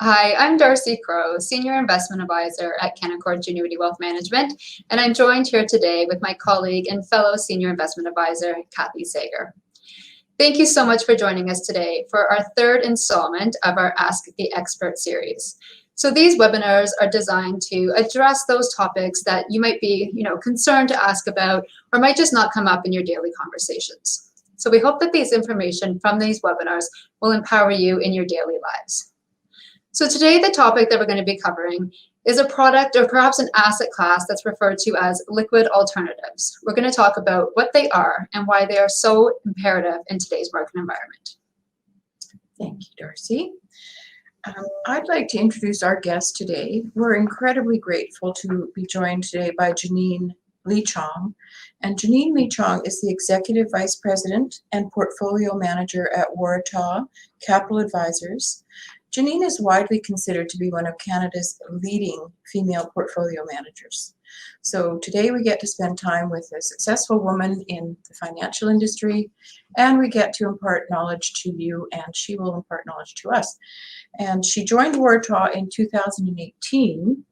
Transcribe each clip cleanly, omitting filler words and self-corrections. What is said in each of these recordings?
Hi, I'm Darcie Crowe, Senior Investment Advisor at Canaccord Genuity Wealth Management, and I'm joined here today with my colleague and fellow Senior Investment Advisor, Kathy Sager. Thank you so much for joining us today for our third installment of our Ask the Expert series. So these webinars are designed to address those topics that you might be, concerned to ask about or might just not come up in your daily conversations. So we hope that these information from these webinars will empower you in your daily lives. So today, the topic that we're going to be covering is a product or perhaps an asset class that's referred to as liquid alternatives. We're going to talk about what they are and why they are so imperative in today's market environment. Thank you, Darcie. I'd like to introduce our guest today. We're incredibly grateful to be joined today by Janine LiChong. And Janine LiChong is the Executive Vice President and Portfolio Manager at Waratah Capital Advisors. Jeannine is widely considered to be one of Canada's leading female portfolio managers. So today we get to spend time with a successful woman in the financial industry, and we get to impart knowledge to you, and she will impart knowledge to us. And she joined Waratah in 2018.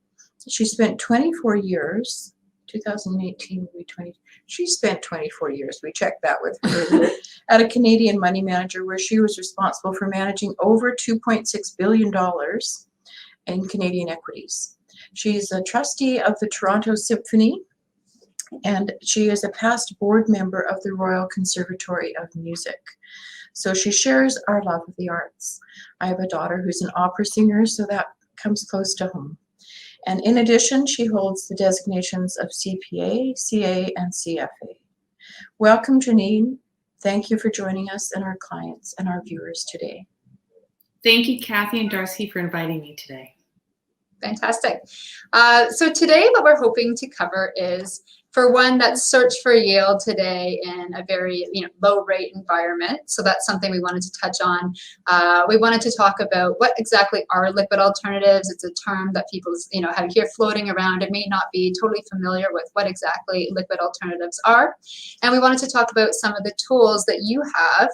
She spent 24 years. 2018 will be 20. She spent 24 years. We checked that with her at a Canadian money manager where she was responsible for managing over $2.6 billion in Canadian equities. She's a trustee of the Toronto Symphony, and she is a past board member of the Royal Conservatory of Music. So she shares our love of the arts. I have a daughter who's an opera singer, so that comes close to home. And in addition, she holds the designations of CPA, CA, and CFA. Welcome, Jeannine. Thank you for joining us and our clients and our viewers today. Thank you, Kathy and Darcie, for inviting me today. Fantastic. So today what we're hoping to cover is, for one, that search for yield today in a very low rate environment. So that's something we wanted to touch on. We wanted to talk about what exactly are liquid alternatives. It's a term that people have here floating around and may not be totally familiar with what exactly liquid alternatives are. And we wanted to talk about some of the tools that you have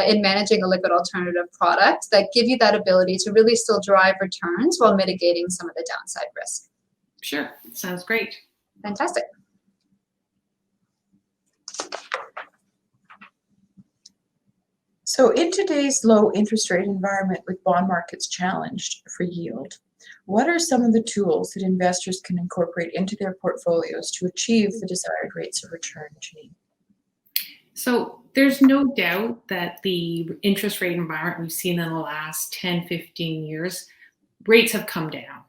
in managing a liquid alternative product that give you that ability to really still drive returns while mitigating some of the downside risk. Sure, sounds great. Fantastic. So in today's low interest rate environment with bond markets challenged for yield, what are some of the tools that investors can incorporate into their portfolios to achieve the desired rates of return, Jeannine? So there's no doubt that the interest rate environment we've seen in the last 10, 15 years, rates have come down.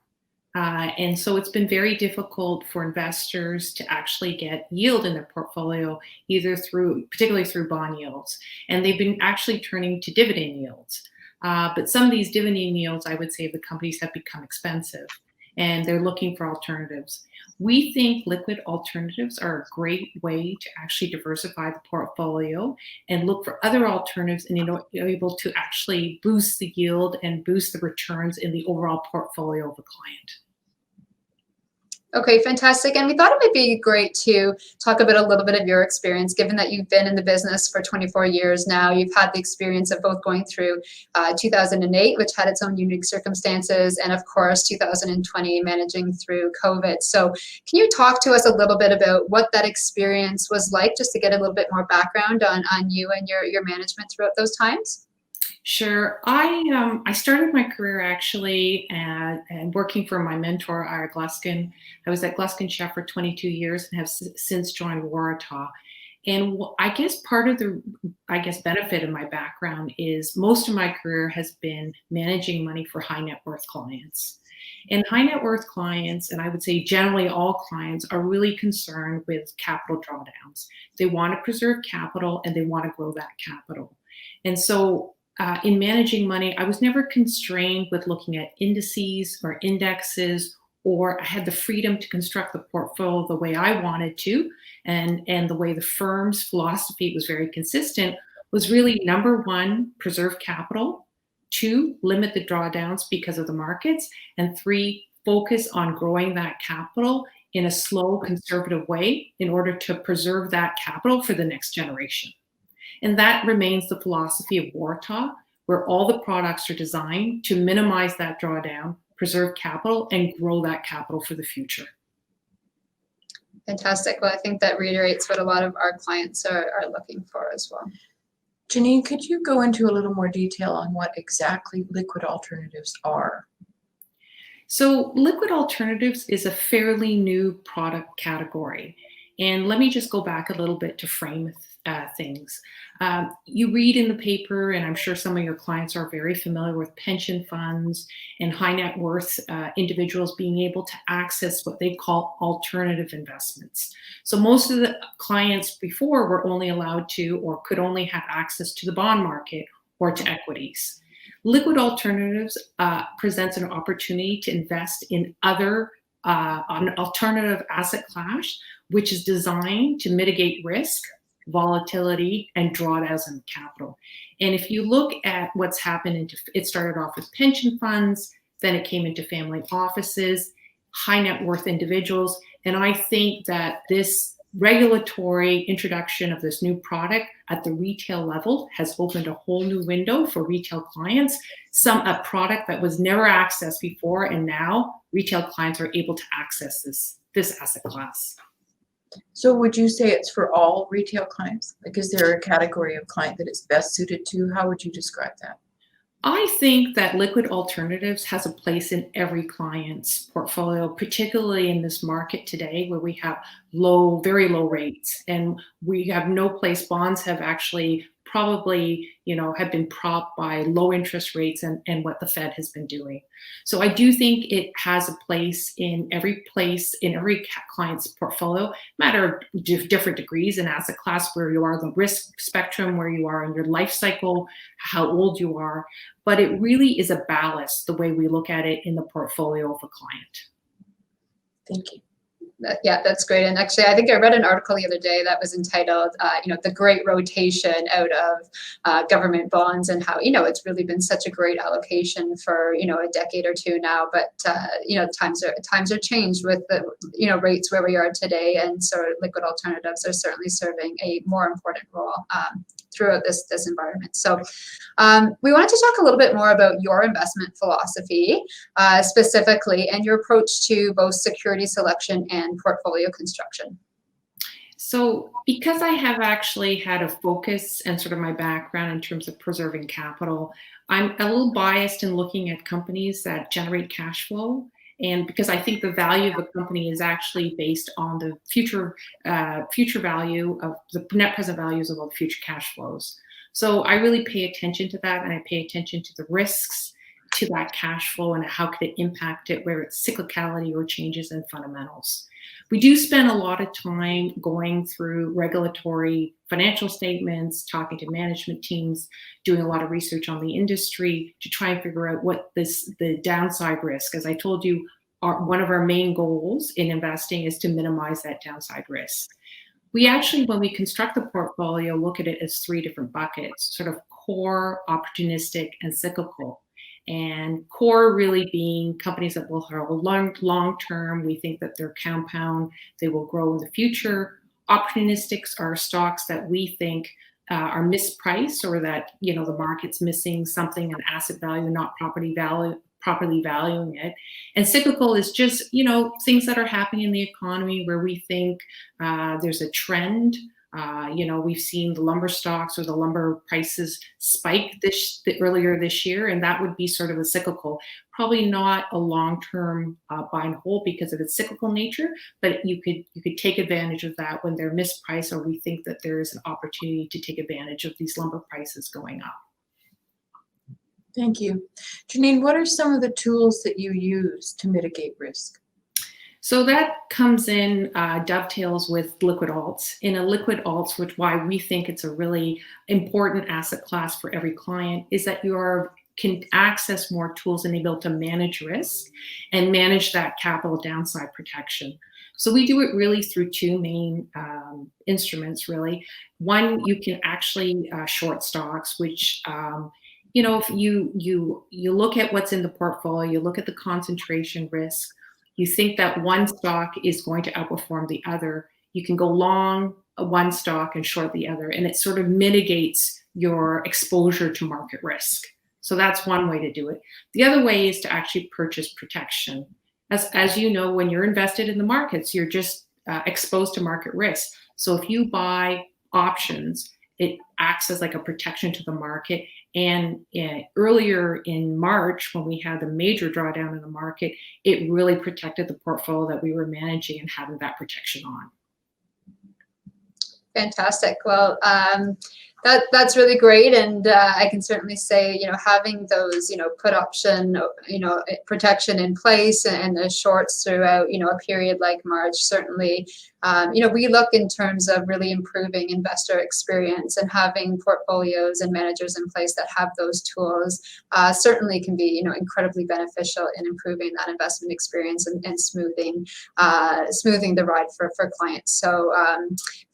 And so it's been very difficult for investors to actually get yield in their portfolio, particularly through bond yields. And they've been actually turning to dividend yields. But some of these dividend yields, I would say, the companies have become expensive and they're looking for alternatives. We think liquid alternatives are a great way to actually diversify the portfolio and look for other alternatives, and you're able to actually boost the yield and boost the returns in the overall portfolio of a client. Okay, fantastic. And we thought it might be great to talk about a little bit of your experience, given that you've been in the business for 24 years now. You've had the experience of both going through 2008, which had its own unique circumstances, and of course, 2020, managing through COVID. So can you talk to us a little bit about what that experience was like, just to get a little bit more background on you and your management throughout those times? Sure. I started my career actually and working for my mentor, Ira Gluskin. I was at Gluskin Sheff for 22 years and have since joined Waratah. And I guess part of the benefit of my background is most of my career has been managing money for high net worth clients. And high net worth clients, and I would say generally all clients, are really concerned with capital drawdowns. They want to preserve capital and they want to grow that capital. And so in managing money, I was never constrained with looking at indices or indexes, or I had the freedom to construct the portfolio the way I wanted to. And the way the firm's philosophy was very consistent was really, number one, preserve capital, two, limit the drawdowns because of the markets, and three, focus on growing that capital in a slow, conservative way in order to preserve that capital for the next generation. And that remains the philosophy of Waratah. where all the products are designed to minimize that drawdown, preserve capital, and grow that capital for the future. Fantastic. Well, I think that reiterates what a lot of our clients are looking for as well. Jeannine, could you go into a little more detail on what exactly liquid alternatives are? So liquid alternatives is a fairly new product category. And let me just go back a little bit to frame things. You read in the paper, and I'm sure some of your clients are very familiar with pension funds and high net worth individuals being able to access what they call alternative investments. So most of the clients before were only allowed to, or could only have access to the bond market or to equities. Liquid alternatives presents an opportunity to invest in an alternative asset class, which is designed to mitigate risk, volatility, and drawdowns in capital. And if you look at what's happened, it started off with pension funds, then it came into family offices, high net worth individuals. And I think that this regulatory introduction of this new product at the retail level has opened a whole new window for retail clients, a product that was never accessed before, and now retail clients are able to access this asset class. So would you say it's for all retail clients? Like, is there a category of client that it's best suited to? How would you describe that? I think that liquid alternatives has a place in every client's portfolio, particularly in this market today where we have very low rates, and we have no place. Bonds have actually probably, have been propped by low interest rates and what the Fed has been doing. So I do think it has a place in every client's portfolio, matter of different degrees in asset class, where you are, the risk spectrum, where you are in your life cycle, how old you are. But it really is a ballast, the way we look at it in the portfolio of a client. Thank you. Yeah, that's great. And actually, I think I read an article the other day that was entitled, the great rotation out of government bonds, and how, it's really been such a great allocation for, a decade or two now. But, times are changed with the, rates where we are today. And so liquid alternatives are certainly serving a more important role throughout this environment. So we wanted to talk a little bit more about your investment philosophy, specifically, and your approach to both security selection and portfolio construction. So because I have actually had a focus and sort of my background in terms of preserving capital, I'm a little biased in looking at companies that generate cash flow. And because I think the value of a company is actually based on the future value of the net present values of all the future cash flows. So I really pay attention to that, and I pay attention to the risks to that cash flow and how could it impact it, where it's cyclicality or changes in fundamentals. We do spend a lot of time going through regulatory financial statements, talking to management teams, doing a lot of research on the industry to try and figure out what the downside risk. As I told you, one of our main goals in investing is to minimize that downside risk. We actually, when we construct the portfolio, look at it as three different buckets: sort of core, opportunistic, and cyclical. And core really being companies that will hold long term. We think that they're compound, they will grow in the future. Opportunistics are stocks that we think are mispriced, or that the market's missing something, an asset value, not properly valuing it. And cyclical is just things that are happening in the economy where we think there's a trend. We've seen the lumber stocks or the lumber prices spike earlier this year, and that would be sort of a cyclical, probably not a long-term buy and hold because of its cyclical nature, but you could take advantage of that when they're mispriced, or we think that there is an opportunity to take advantage of these lumber prices going up. Thank you. Jeannine, what are some of the tools that you use to mitigate risk? So that comes in, dovetails with liquid alts. In a liquid alts, which why we think it's a really important asset class for every client, is that you can access more tools and be able to manage risk and manage that capital downside protection. So we do it really through two main instruments, really. One, you can actually short stocks, which if you look at what's in the portfolio, you look at the concentration risk, you think that one stock is going to outperform the other, you can go long one stock and short the other, and it sort of mitigates your exposure to market risk. So that's one way to do it. The other way is to actually purchase protection. As you know, when you're invested in the markets, you're just exposed to market risk. So if you buy options, it acts as like a protection to the market. And earlier in March, when we had the major drawdown in the market, it really protected the portfolio that we were managing and having that protection on. Fantastic. Well, that's really great, and I can certainly say, having those, put option, protection in place and the shorts throughout, a period like March, certainly, we look in terms of really improving investor experience, and having portfolios and managers in place that have those tools certainly can be, incredibly beneficial in improving that investment experience and smoothing the ride for clients. So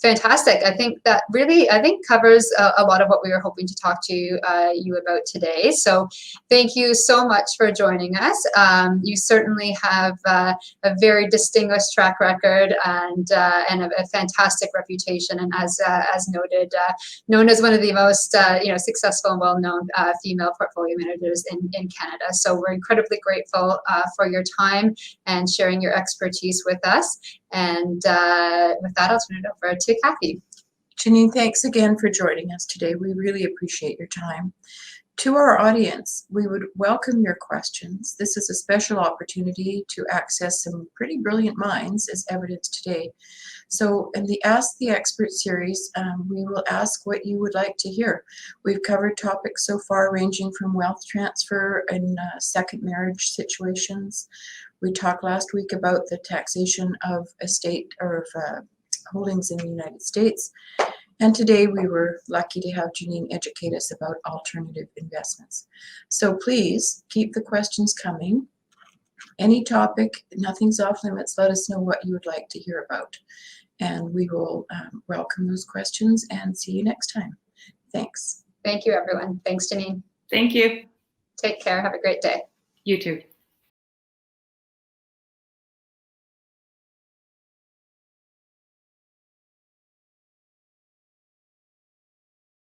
fantastic. I think that really, covers a lot of what we were hoping to talk to you about today. So thank you so much for joining us. You certainly have a very distinguished track record and a fantastic reputation, and as noted, known as one of the most successful and well-known female portfolio managers in Canada. So we're incredibly grateful for your time and sharing your expertise with us. And with that, I'll turn it over to Kathy. Jeannine, thanks again for joining us today. We really appreciate your time. To our audience, we would welcome your questions. This is a special opportunity to access some pretty brilliant minds, as evidenced today. So in the Ask the Expert series, we will ask what you would like to hear. We've covered topics so far ranging from wealth transfer and second marriage situations. We talked last week about the taxation of estate or of holdings in the United States. And today we were lucky to have Jeannine educate us about alternative investments. So please keep the questions coming. Any topic, nothing's off limits. Let us know what you would like to hear about. And we will welcome those questions and see you next time. Thanks. Thank you, everyone. Thanks, Janine. Thank you. Take care. Have a great day. You too.